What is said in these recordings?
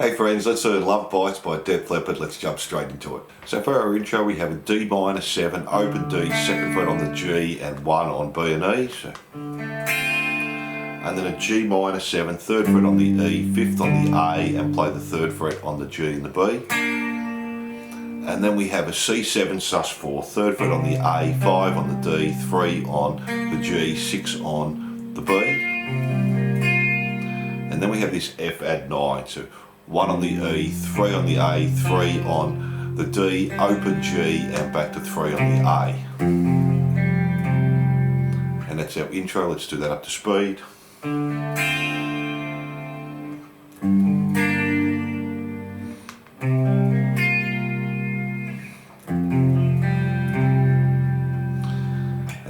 Hey friends, let's learn Love Bites by Def Leppard. Let's jump straight into it. So for our intro we have a D minor 7, open D, second fret on the G and 1 on B and E. And then a G minor 7, third fret on the E, 5th on the A and play the third fret on the G and the B. And then we have a C7 sus4, third fret on the A, 5 on the D, 3 on the G, 6 on the B. And then we have this F add 9, so 1 on the E, 3 on the A, 3 on the D, open G and back to 3 on the A. And that's our intro. Let's do that up to speed. And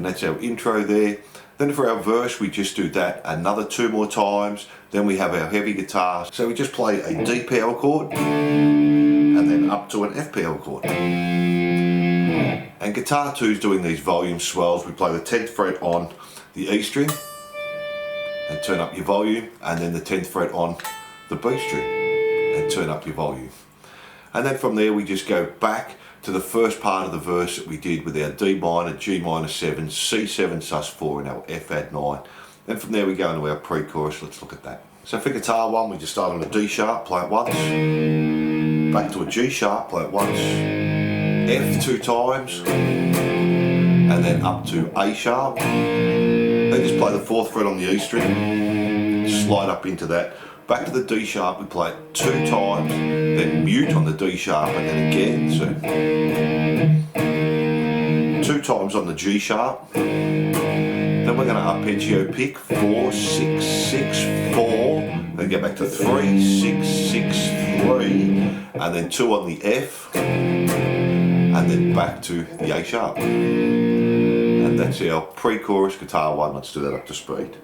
that's our intro there. Then for our verse we just do that another 2 more times. Then we have our heavy guitar. So we just play a D power chord and then up to an F power chord. And guitar 2 is doing these volume swells. We play the 10th fret on the E string and turn up your volume, and then the 10th fret on the B string and turn up your volume. And then from there we just go back to the first part of the verse that we did with our D minor, G minor 7, C7 sus4 and our F add 9. Then from there we go into our pre-chorus. Let's look at that. So for guitar 1 we just start on a D sharp, play it once, back to a G sharp, play it once, F 2 times, and then up to A sharp. Then just play the 4th fret on the E string, slide up into that. Back to the D sharp, we play it 2 times, then mute on the D sharp and then again, so 2 times on the G sharp. Then we're going to arpeggio pick 4, 6, 6, 4, then get back to 3, 6, 6, 3, and then 2 on the F, and then back to the A sharp. And that's our pre-chorus guitar 1. Let's do that up to speed.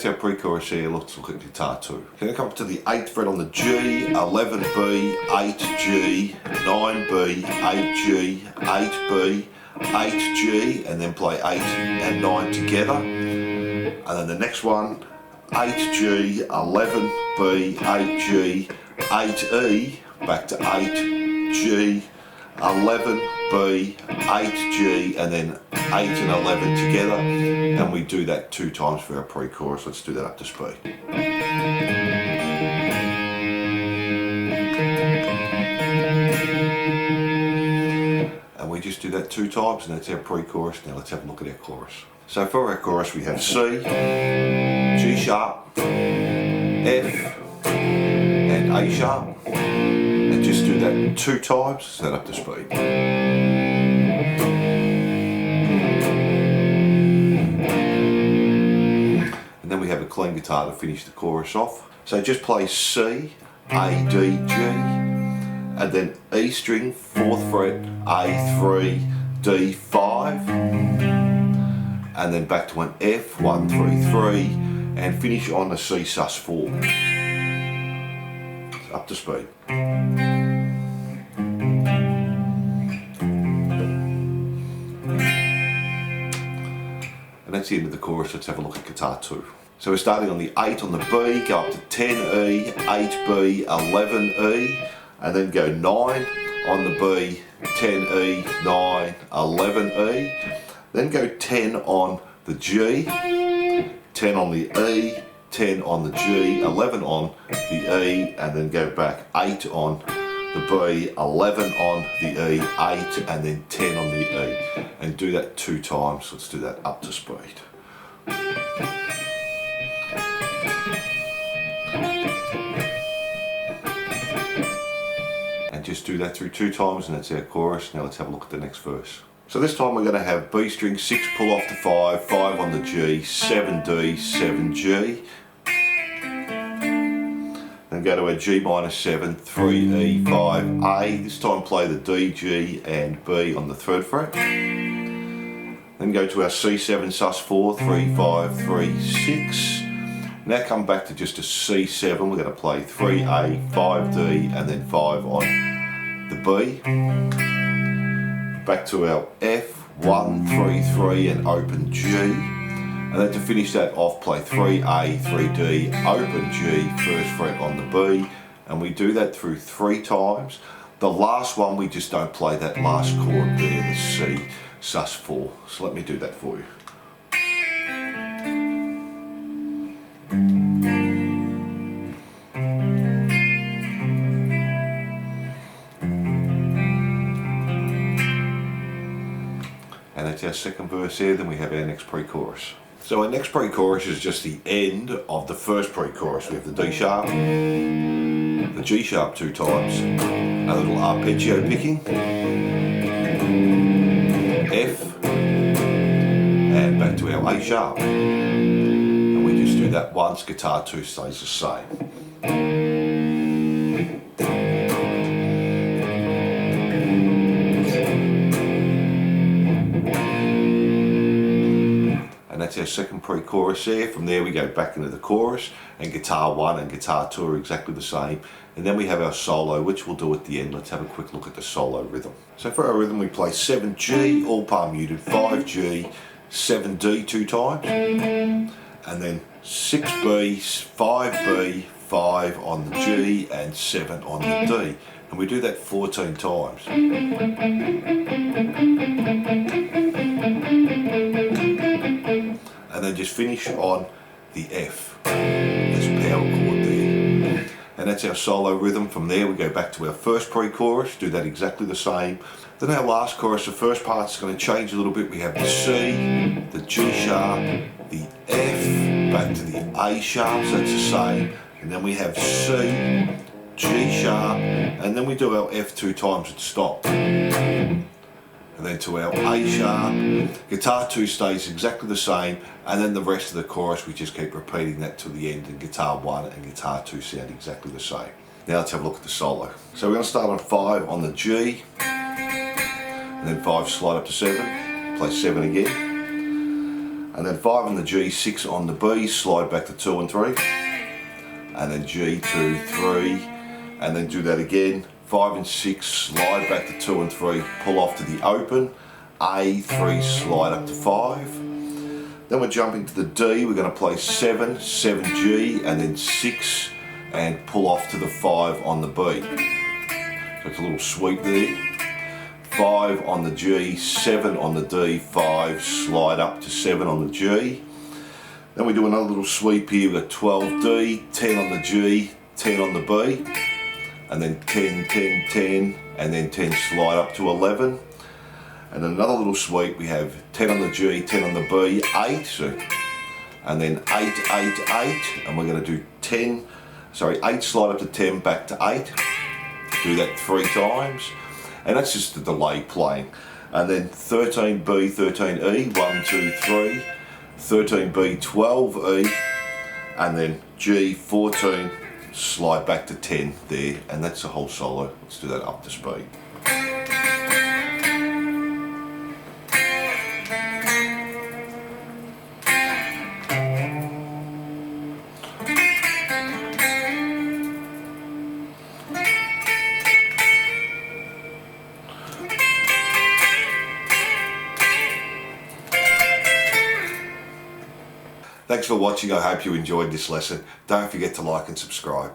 Our pre-chorus here. Let's look at guitar 2. Going to come up to the 8th fret on the G, 11B, 8G, 9B, 8G, 8B, 8G, and then play 8 and 9 together. And then the next one, 8G, 11B, 8G, 8E, back to 8G, 11B, 8G, and then 8 and 11 together, and we do that 2 times for our pre-chorus. Let's do that up to speed. And we just do that 2 times, and that's our pre-chorus. Now let's have a look at our chorus. So for our chorus we have C, G sharp, F, and A sharp, and just do that 2 times, so that up to speed. Then we have a clean guitar to finish the chorus off. So just play C, A, D, G, and then E string, 4th fret, A, 3, D, 5, and then back to an F, 1, 3, 3, and finish on a C sus4. Up to speed. And that's the end of the chorus. Let's have a look at guitar 2. So we're starting on the 8 on the B, go up to 10E, 8B, 11E, and then go 9 on the B, 10E, 9, 11E, then go 10 on the G, 10 on the E, 10 on the G, 11 on the E, and then go back 8 on the B, 11 on the E, 8, and then 10 on the E, and do that 2 times. Let's do that up to speed. And just do that through 2 times, and that's our chorus. Now let's have a look at the next verse. So this time we're going to have B string 6 pull off to 5, 5 on the G, 7D, 7G. Then go to our G minor 7, 3E, 5A. This time play the D, G and B on the 3rd fret. Then go to our C7 sus4, 3, 5, 3, 6. Now come back to just a C7, we're going to play 3A, 5D and then 5 on the B. Back to our F, 1, 3, 3 and open G. And then to finish that off, play 3A, 3D, open G, first fret on the B. And we do that through 3 times. The last one, we just don't play that last chord there, the C, sus4. So let me do that for you. And that's our second verse there, then we have our next pre-chorus. So our next pre-chorus is just the end of the first pre-chorus. We have the D sharp, the G sharp 2 times, a little arpeggio picking, F, and back to our A sharp. And we just do that once, guitar 2 stays the same. That's our second pre-chorus there. From there we go back into the chorus, and guitar 1 and guitar 2 are exactly the same. And then we have our solo, which we'll do at the end. Let's have a quick look at the solo rhythm. So for our rhythm we play 7G, all palm muted, 5G, 7D 2 times, and then 6B, 5B, 5 on the G and 7 on the D. And we do that 14 times. And then just finish on the F. There's a power chord there. And that's our solo rhythm. From there we go back to our first pre-chorus, do that exactly the same. Then our last chorus, the first part's going to change a little bit. We have the C, the G sharp, the F, back to the A sharp, so that's the same. And then we have C, G sharp, and then we do our F 2 times and stop. And then to our A sharp, guitar 2 stays exactly the same, and then the rest of the chorus we just keep repeating that to the end, and guitar 1 and guitar 2 sound exactly the same. Now let's have a look at the solo. So we're going to start on 5 on the G, and then 5 slide up to 7, play 7 again, and then 5 on the G, 6 on the B, slide back to 2 and 3, and then G, 2, 3, and then do that again. 5 and 6, slide back to 2 and 3, pull off to the open, A, 3, slide up to 5. Then we're jumping to the D, we're going to play 7, 7G, and then 6, and pull off to the 5 on the B. So it's a little sweep there. 5 on the G, 7 on the D, 5, slide up to 7 on the G. Then we do another little sweep here, we've got 12D, 10 on the G, 10 on the B. And then 10, 10, 10, and then 10 slide up to 11. And then another little sweep, we have 10 on the G, 10 on the B, 8, so, and then 8, 8, 8, and we're going to do 8 slide up to 10, back to 8. Do that 3 times, and that's just the delay playing. And then 13B, 13E, 1, 2, 3, 13B, 12E, and then G, 14, slide back to 10 there, and that's the whole solo. Let's do that up to speed. Thanks for watching. I hope you enjoyed this lesson. Don't forget to like and subscribe.